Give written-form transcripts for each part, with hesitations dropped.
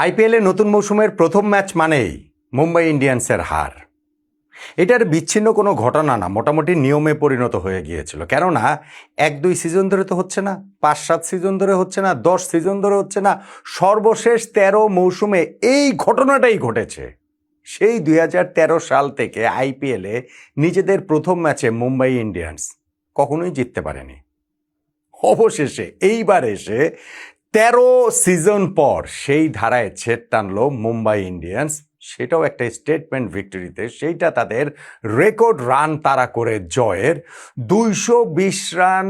আইপিএলে নতুন মৌসুমের প্রথম ম্যাচ মানেই মুম্বাই ইন্ডিয়ান্সের হার। এটার বিচ্ছিন্ন কোনো ঘটনা না, মোটামুটি নিয়মে পরিণত হয়ে গিয়েছিল। কেননা 1-2 সিজন ধরে তো হচ্ছে না, 5-7 সিজন ধরে হচ্ছে না, 10 সিজন ধরে হচ্ছে না, সর্বশেষ 13 মৌসুমে এই ঘটনাটাই ঘটেছে। সেই 2013 সাল থেকে আইপিএলে নিজেদের প্রথম ম্যাচে মুম্বাই ইন্ডিয়ান্স কখনোই জিততে পারেনি। অবশেষে এইবার এসে 13 সিজন পর সেই ধারায় ছেদ টানলো মুম্বাই ইন্ডিয়ান্স, সেটাও একটা স্টেটমেন্ট ভিক্টরিতে। সেইটা তাদের রেকর্ড রান তাড়া করে জয়ের। 220 রান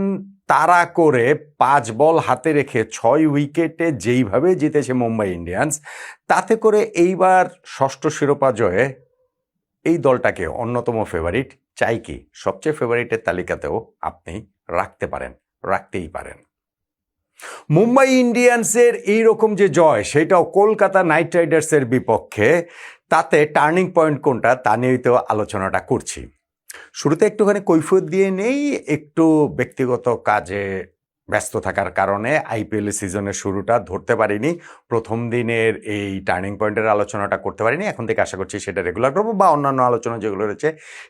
তাড়া করে 5 বল হাতে রেখে 6 উইকেটে যেইভাবে জিতেছে মুম্বাই ইন্ডিয়ান্স, তাতে করে এইবার ষষ্ঠ শিরোপা জয়ে এই দলটাকে অন্যতম ফেভারিট, চাই কি সবচেয়ে ফেভারিটের তালিকাতেও আপনি রাখতেই পারেন। মুম্বাই ইন্ডিয়ান্সের এইরকম যে জয়, সেটাও কলকাতা নাইট রাইডার্সের বিপক্ষে, তাতে টার্নিং পয়েন্ট কোনটা তা নিয়েই তো আলোচনাটা করছি। শুরুতে একটুখানি কৈফিয়ত দিয়ে নেই, একটু ব্যক্তিগত কাজে ব্যস্ত থাকার কারণে আইপিএল সিজনের শুরুটা ধরতে পারিনি, প্রথম দিনের এই টার্নিং পয়েন্টের আলোচনাটা করতে পারিনি। এখন থেকে আশা করছি সেটা রেগুলার করবো, বা অন্যান্য আলোচনা যেগুলো রয়েছে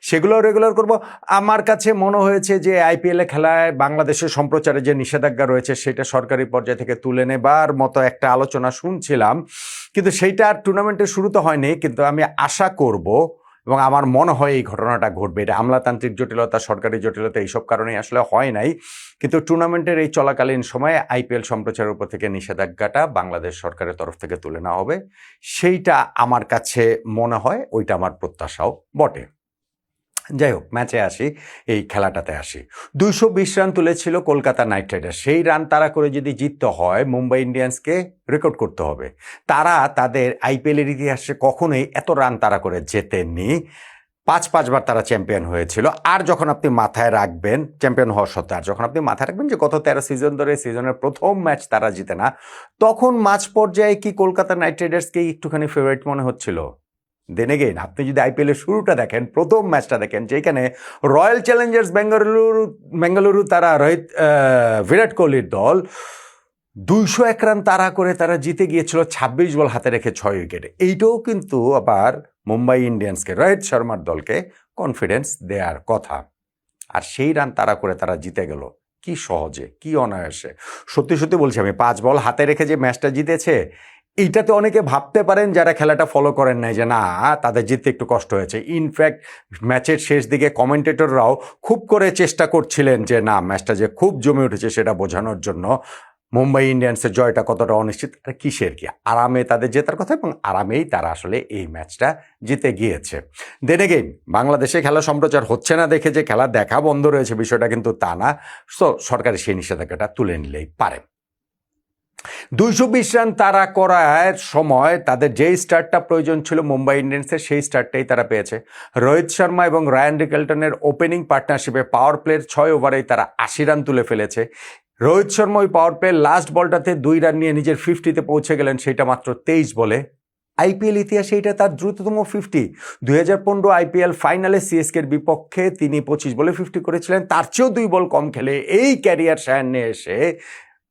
সেগুলো রেগুলার করব। আমার কাছে মনে হয়েছে যে আইপিএলে খেলায় বাংলাদেশের সম্প্রচারে যে নিষেধাজ্ঞা রয়েছে সেটা সরকারি পর্যায় থেকে তুলে নেবার মতো একটা আলোচনা শুনছিলাম, কিন্তু সেইটা টুর্নামেন্টের শুরুতে হয়নি। কিন্তু আমি আশা করব এবং আমার মনে হয় এই ঘটনাটা ঘটবে। এটা আমলাতান্ত্রিক জটিলতা, সরকারি জটিলতা, এইসব কারণেই আসলে হয় নাই। কিন্তু টুর্নামেন্টের এই চলাকালীন সময়ে আইপিএল সম্প্রচারের উপর থেকে নিষেধাজ্ঞাটা বাংলাদেশ সরকারের তরফ থেকে তুলে নেওয়া হবে, সেইটা আমার কাছে মনে হয়, ওইটা আমার প্রত্যাশাও বটে। যাই হোক, ম্যাচে আসি, এই খেলাটাতে আসি। 220 রান তুলেছিল কলকাতা নাইট রাইডার্স। সেই রান তারা করে যদি জিততে হয়, মুম্বাই ইন্ডিয়ান্সকে রেকর্ড করতে হবে। তারা তাদের আইপিএলের ইতিহাসে কখনোই এত রান তারা করে জেতেননি। 5বার তারা চ্যাম্পিয়ন হয়েছিল। আর যখন আপনি মাথায় রাখবেন, চ্যাম্পিয়ন হওয়ার সত্ত্বে আর যখন আপনি মাথায় রাখবেন যে গত 13 সিজন ধরে সিজনের প্রথম ম্যাচ তারা জিতে না, তখন মাঝ পর্যায়ে কি কলকাতা নাইট রাইডার্সকে একটুখানি ফেভারিট মনে হচ্ছিল? দেন এগেইন, আপনি যদি আইপিএলের শুরুটা দেখেন, প্রথম ম্যাচটা দেখেন, যেখানে রয়্যাল চ্যালেঞ্জার্স বেঙ্গালুরু তারা বিরাট কোহলির দল 201 রান তাড়া করে তারা জিতে গিয়েছিল 26 বল হাতে রেখে 6 উইকেটে। এইটাও কিন্তু আবার মুম্বাই ইন্ডিয়ান্সকে, রোহিত শর্মার দলকে কনফিডেন্স দেওয়ার কথা। আর সেই রান তাড়া করে তারা জিতে গেল কি সহজে, কি অনায়াসে। সত্যি সত্যি বলছি, আমি 5 বল হাতে রেখে যে ম্যাচটা জিতেছে, এইটাতে অনেকে ভাবতে পারেন যারা খেলাটা ফলো করেন নাই যে না, তাদের জিততে একটু কষ্ট হয়েছে। ইনফ্যাক্ট ম্যাচের শেষ দিকে কমেন্টেটররাও খুব করে চেষ্টা করছিলেন যে না, ম্যাচটা যে খুব জমে উঠেছে সেটা বোঝানোর জন্য। মুম্বাই ইন্ডিয়ান্সের জয়টা কতটা অনিশ্চিত, আর কিসের কি, আরামে তাদের জেতার কথা, এবং আরামেই তারা আসলে এই ম্যাচটা জিতে গিয়েছে। দেন এগেইন, বাংলাদেশে খেলা সম্প্রচার হচ্ছে না দেখে যে খেলা দেখা বন্ধ রয়েছে, বিষয়টা কিন্তু তা না। সো সরকারি সেই নিষেধাজ্ঞাটা তুলে নিলেই পারে। 220 রান তারা করার সময় তাদের যেই স্টার্টটা প্রয়োজন ছিল মুম্বাই ইন্ডিয়ান্সের, সেই স্টার্টটাই তারা পেয়েছে। রোহিত শর্মা এবং রায়ান রিকেলটনের ওপেনিং পার্টনারশিপে পাওয়ার প্লের 6 ওভারেই তারা 80 রান তুলে ফেলেছে। রোহিত শর্মা ওই পাওয়ার প্লের লাস্ট বলটাতে 2 রান নিয়ে নিজের 50-তে পৌঁছে গেলেন, সেটা মাত্র 23 বলে। আইপিএল ইতিহাসে এটা তার দ্রুততম 50। 2015 আইপিএল ফাইনালে সিএসকের বিপক্ষে তিনি 25 বলে 50 করেছিলেন। তার চেয়েও 2 বল কম খেলে এই ক্যারিয়ার সায়ান্নে এসে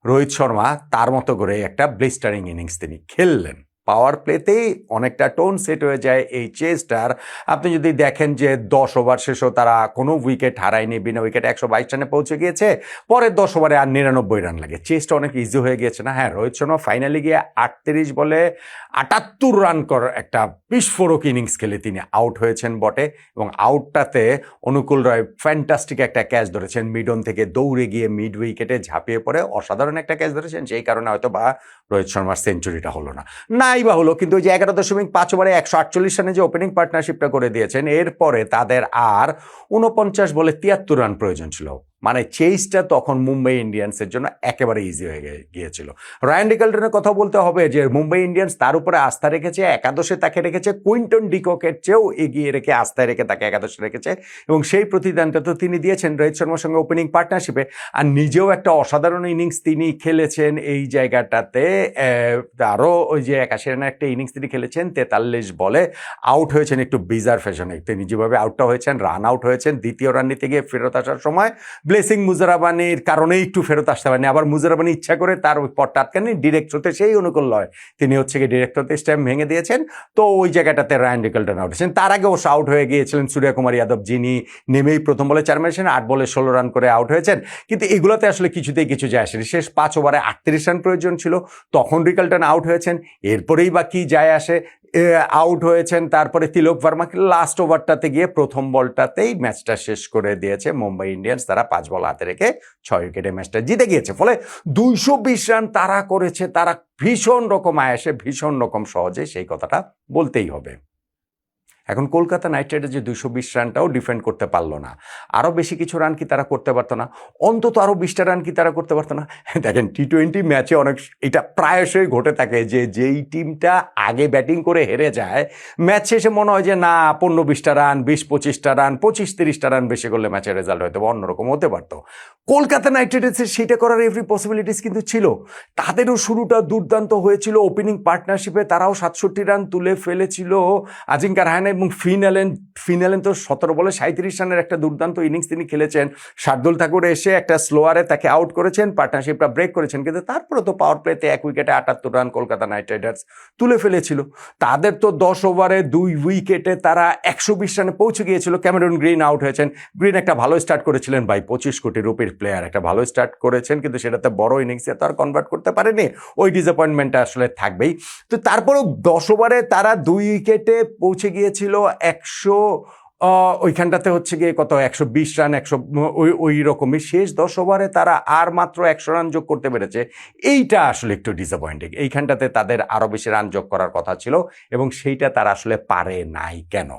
রোহিত শর্মা তার মতো করে একটা ব্লিস্টারিং ইনিংস তিনি খেললেন। পাওয়ার প্লেতেই অনেকটা টোন সেট হয়ে যায় এই চেসটার। আপনি যদি দেখেন যে 10 ওভার শেষেও তারা কোনো উইকেট হারায়নি, বিনা উইকেটে 122 রানে পৌঁছে গিয়েছে। পরের 10 ওভারে আর 99 রান লাগে, চেসটা অনেক ইজি হয়ে গিয়েছে না? হ্যাঁ, রোহিত শর্মা ফাইনালে গিয়ে 38 বলে 78 রান করার একটা বিস্ফোরক ইনিংস খেলে তিনি আউট হয়েছেন বটে, এবং আউটটাতে অনুকূল রয় ফ্যান্টাস্টিক একটা ক্যাচ ধরেছেন, মিডন থেকে দৌড়ে গিয়ে মিড উইকেটে ঝাঁপিয়ে পড়ে অসাধারণ একটা ক্যাচ ধরেছেন। সেই কারণে হয়তো বা রোহিত শর্মার সেঞ্চুরিটা হলো না, নাই বা হলো, কিন্তু ওই যে 11.5 ওভারে 148 রানে যে ওপেনিং পার্টনারশিপটা করে দিয়েছেন, এরপরে তাদের আর 49 বলে 73 রান প্রয়োজন ছিল। মানে চেইসটা তখন মুম্বাই ইন্ডিয়ান্সের জন্য একেবারে ইজি হয়ে গিয়েছিল। রায়ান রিকেলটনের কথা বলতে হবে যে মুম্বাই ইন্ডিয়ান্স তার উপরে আস্থা রেখেছে, একাদশে তাকে রেখেছে, কুইন্টন ডিককের চেয়েও এগিয়ে রেখে আস্থায় রেখে তাকে একাদশে রেখেছে, এবং সেই প্রতিদানটা তো তিনি দিয়েছেন রোহিত শর্মার সঙ্গে ওপেনিং পার্টনারশিপে। আর নিজেও একটা অসাধারণ ইনিংস তিনি খেলেছেন এই জায়গাটাতে। আরও ওই যে 81 রানের একটা ইনিংস তিনি খেলেছেন 43 বলে, আউট হয়েছেন একটু বিজার ফ্যাশনে। তিনি যেভাবে আউটটা হয়েছেন, রান আউট হয়েছেন, দ্বিতীয় রান নিতে গিয়ে ফেরত আসার সময় ব্লেসিং মুজারাবানির কারণেই একটু ফেরত আসতে পারেনি, আবার মুজারাবানি ইচ্ছা করে তার পরটা আটকানি ডিরেক্ট হতে সেই অনুকূল নয়, তিনি হচ্ছে গিয়ে ডিরেক্ট হতে স্ট্যাম্প ভেঙে দিয়েছেন। তো ওই জায়গাটাতে রায়ান রিকলটন আউট হয়েছেন। তার আগে ও আউট হয়ে গিয়েছিলেন সূর্যকুমার যাদব, যিনি নেমেই প্রথম বলে 4 মেরেছেন, 8 বলে 16 রান করে আউট হয়েছেন। কিন্তু এগুলোতে আসলে কিছুতেই কিছু যায় আসেনি। শেষ 5 ওভারে 38 রান প্রয়োজন ছিল, তখন রিকলটন আউট হয়েছেন। এরপরেই বা কি যায় আসে, আউট হয়েছেন। তারপরে তিলক ভার্মাকে লাস্ট ওভারটাতে গিয়ে প্রথম বলটাতেই ম্যাচটা শেষ করে দিয়েছে মুম্বাই ইন্ডিয়ান্স। তারা 5 বল হাতে রেখে 6 উইকেটে ম্যাচটা জিতে গিয়েছে। ফলে 220 রান তারা করেছে, তারা ভীষণ রকম আয়াসে, ভীষণ রকম সহজে, সেই কথাটা বলতেই হবে। এখন কলকাতা নাইট রাইডার্স যে 220 রানটাও ডিফেন্ড করতে পারলো না, আরও বেশি কিছু রান কি তারা করতে পারতো না? অন্তত আরও 20টা রান কি তারা করতে পারতো না? দেখেন, টি20 ম্যাচে অনেক এটা প্রায়শই ঘটে থাকে যে যেই টিমটা আগে ব্যাটিং করে হেরে যায়, ম্যাচ শেষে মনে হয় যে না 15-20টা রান, 20-25টা রান, 25-30টা রান বেশি করলে ম্যাচের রেজাল্ট হয়তো অন্যরকম হতে পারতো। কলকাতা নাইট রাইডার্সের সেটা করার এভরি পসিবিলিটিস কিন্তু ছিল। তাদেরও শুরুটা দুর্দান্ত হয়েছিল, ওপেনিং পার্টনারশিপে তারাও 67 রান তুলে ফেলেছিল। আজিঙ্কা রাহানে এবং ফিনালেন তো 17 বলে 37 রানের একটা দুর্দান্ত ইনিংস তিনি খেলেছেন। শার্দুল ঠাকুর এসে একটা স্লোয়ারে তাকে আউট করেছেন, পার্টনারশিপটা ব্রেক করেছেন, কিন্তু তারপরে তো পাওয়ার প্লেতে 1 উইকেটে 78 রান কলকাতা নাইট রাইডার্স তুলে ফেলেছিল। তাদের তো 10 ওভারে 2 উইকেটে তারা 120 রানে পৌঁছে গিয়েছিল। ক্যামেরন গ্রিন আউট হয়েছেন। গ্রিন একটা ভালো স্টার্ট করেছিলেন, ভাই 25 কোটি রুপির প্লেয়ার, একটা ভালো স্টার্ট করেছেন, কিন্তু সেটাতে বড় ইনিংসে তো আর কনভার্ট করতে পারেনি। ওই ডিসঅ্যাপয়েন্টমেন্টটা আসলে থাকবেই। তো তারপরেও 10 ওভারে তারা 2 উইকেটে পৌঁছে গিয়েছিল 100, ওইখানটাতে হচ্ছে গিয়ে কত 120 রান, 100 ওই রকমই। শেষ 10 ওভারে তারা আর মাত্র 100 রান যোগ করতে পেরেছে। এইটা আসলে একটু ডিসঅ্যাপয়েন্টিং। এইখানটাতে তাদের আরও বেশি রান যোগ করার কথা ছিল, এবং সেইটা তারা আসলে পারে নাই কেন?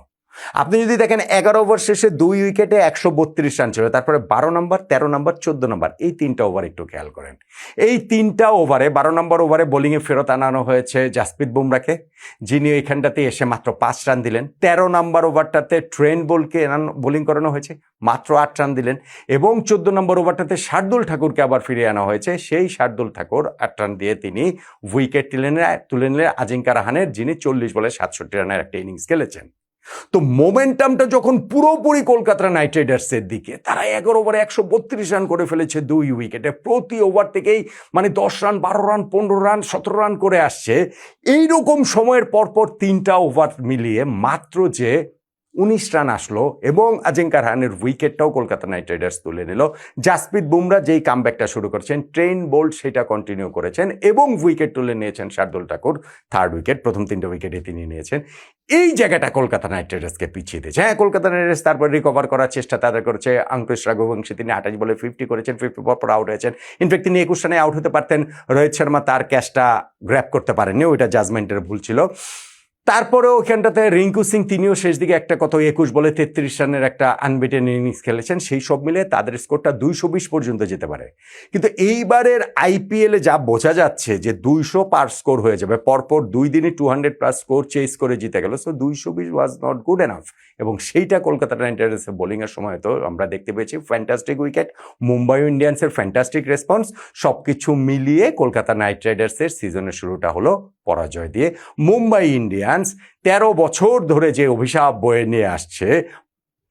আপনি যদি দেখেন 11 ওভার শেষে 2 উইকেটে 132 রান ছিল, তারপরে 12 নম্বর, 13 নম্বর, 14 নম্বর, এই 3টা ওভার একটু খেয়াল করেন। এই 3টা ওভারে 12 নম্বর ওভারে বোলিংয়ে ফেরত আনানো হয়েছে জাসপ্রীত বুমরাকে, যিনি এখানটাতে এসে মাত্র 5 রান দিলেন। 13 নম্বর ওভারটাতে ট্রেন্ট বোলকে বোলিং করানো হয়েছে, মাত্র 8 রান দিলেন। এবং 14 নম্বর ওভারটাতে শার্দুল ঠাকুরকে আবার ফিরিয়ে আনা হয়েছে, সেই শার্দুল ঠাকুর 8 রান দিয়ে তিনি উইকেট তুলে নিলেন আজিঙ্কা রাহানের, যিনি 40 বলে 67 রানের একটা ইনিংস খেলেছেন। তো মোমেন্টামটা যখন পুরোপুরি কলকাতা নাইট রাইডার্সের দিকে, তারা 11 ওভারে 132 রান করে ফেলেছে 2 উইকেটে, প্রতি ওভার থেকেই মানে 10 রান, 12 রান, 15 রান, 17 রান করে আসছে। এইরকম সময়ের পরপর 3টা ওভার মিলিয়ে মাত্র যে 19 রান আসলো, এবং আজিঙ্কা রাহানের উইকেটটাও কলকাতা নাইট রাইডার্স তুলে নিল। জাসপ্রীত বুমরা যেই কামব্যাকটা শুরু করেছেন, ট্রেন্ট বোল্ট সেটা কন্টিনিউ করেছেন, এবং উইকেট তুলে নিয়েছেন শার্দুল ঠাকুর, 3rd উইকেট, প্রথম 3টে উইকেটে তিনি নিয়েছেন। এই জায়গাটা কলকাতা নাইট রাইডার্সকে পিছিয়ে দিয়েছে। হ্যাঁ, কলকাতা নাইট রাইডার্স তারপর রিকভার করার চেষ্টা তাদের করেছে। অঙ্কুশ রঘুবংশী তিনি 28 বলে 50 করেছেন, 50 পর আউট হয়েছেন। ইনফ্যাক্ট তিনি 21 রানে আউট হতে পারতেন। রোহিত শর্মা তার ক্যাচটা গ্র্যাব করতে পারেননি, ওইটা জাজমেন্টের ভুল ছিল। তারপরেও ওখানটাতে রিঙ্কু সিং তিনিও শেষ দিকে একটা কত 21 বলে 33 রানের একটা আনবিটেন ইনিংস খেলেছেন। সেই সব মিলে তাদের স্কোরটা 220 পর্যন্ত যেতে পারে। কিন্তু এইবারের আইপিএলে যা বোঝা যাচ্ছে যে 200 পার স্কোর হয়ে যাবে, পরপর 2 দিনই 200+ স্কোর চেস করে জিতে গেল। So 220 was not good enough, এবং সেইটা কলকাতা নাইট রাইডার্সের বোলিংয়ের সময় তো আমরা দেখতে পেয়েছি। ফ্যান্টাস্টিক উইকেট, মুম্বাই ইন্ডিয়ান্সের ফ্যান্টাস্টিক রেসপন্স, সব কিছু মিলিয়ে কলকাতা নাইট রাইডার্সের সিজনের শুরুটা হলো পরাজয় দিয়ে। মুম্বাই ইন্ডিয়ান্স 13 বছর ধরে যে অভিশাপ বয়ে নিয়ে আসছে,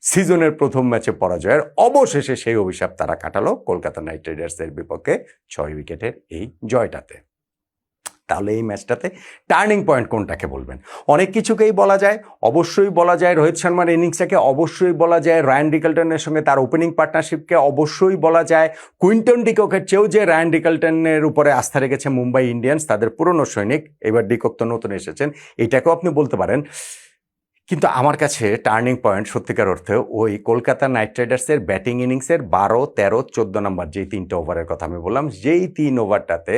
সিজনের প্রথম ম্যাচে পরাজয়ের, অবশেষে সেই অভিশাপ তারা কাটালো কলকাতা নাইট রাইডার্সের বিপক্ষে 6 উইকেটের এই জয়টাতে। তাহলে এই ম্যাচটাতে টার্নিং পয়েন্ট কোনটাকে বলবেন? অনেক কিছুকেই বলা যায়। অবশ্যই বলা যায় রোহিত শর্মার ইনিংসটাকে, অবশ্যই বলা যায় রায়ান রিকলটনের সঙ্গে তার ওপেনিং পার্টনারশিপকে, অবশ্যই বলা যায় কুইন্টন ডিককের চেয়েও যে রায়ান রিকলটনের উপরে আস্থা রেখেছে মুম্বাই ইন্ডিয়ান্স, তাদের পুরনো সৈনিক, এবার ডিকক তো নতুন এসেছেন, এটাকেও আপনি বলতে পারেন। কিন্তু আমার কাছে টার্নিং পয়েন্ট সত্যিকার অর্থে ওই কলকাতা নাইট রাইডার্সের ব্যাটিং ইনিংসের 12, 13, 14 নম্বর যেই 3টে ওভারের কথা আমি বললাম, যেই 3 ওভারটাতে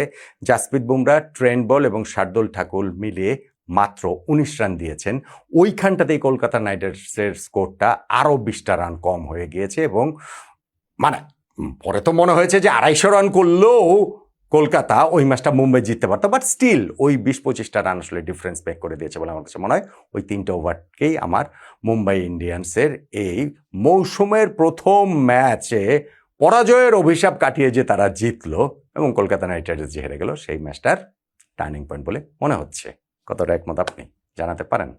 জাসপ্রীত বুমরা, ট্রেন্ট বোল্ট এবং শার্দুল ঠাকুর মিলিয়ে মাত্র 19 রান দিয়েছেন। ওইখানটাতেই কলকাতা নাইট রাইডার্সের স্কোরটা আরও 20টা রান কম হয়ে গিয়েছে, এবং মানে পরে তো মনে হয়েছে যে 250 রান করলেও কলকাতা ওই ম্যাচটা মুম্বাই জিততে পারতো, বাট স্টিল ওই 20-25টা রান আসলে ডিফারেন্স মেক করে দিয়েছে বলে আমার কাছে মনে হয়। ওই 3টে ওভারকেই আমার মুম্বাই ইন্ডিয়ান্সের এই মৌসুমের প্রথম ম্যাচে পরাজয়ের অভিশাপ কাটিয়ে যে তারা জিতলো এবং কলকাতা নাইট রাইডার্স যে হেরে গেল, সেই ম্যাচটার টার্নিং পয়েন্ট বলে মনে হচ্ছে। কতটা একমত আপনি জানাতে পারেন?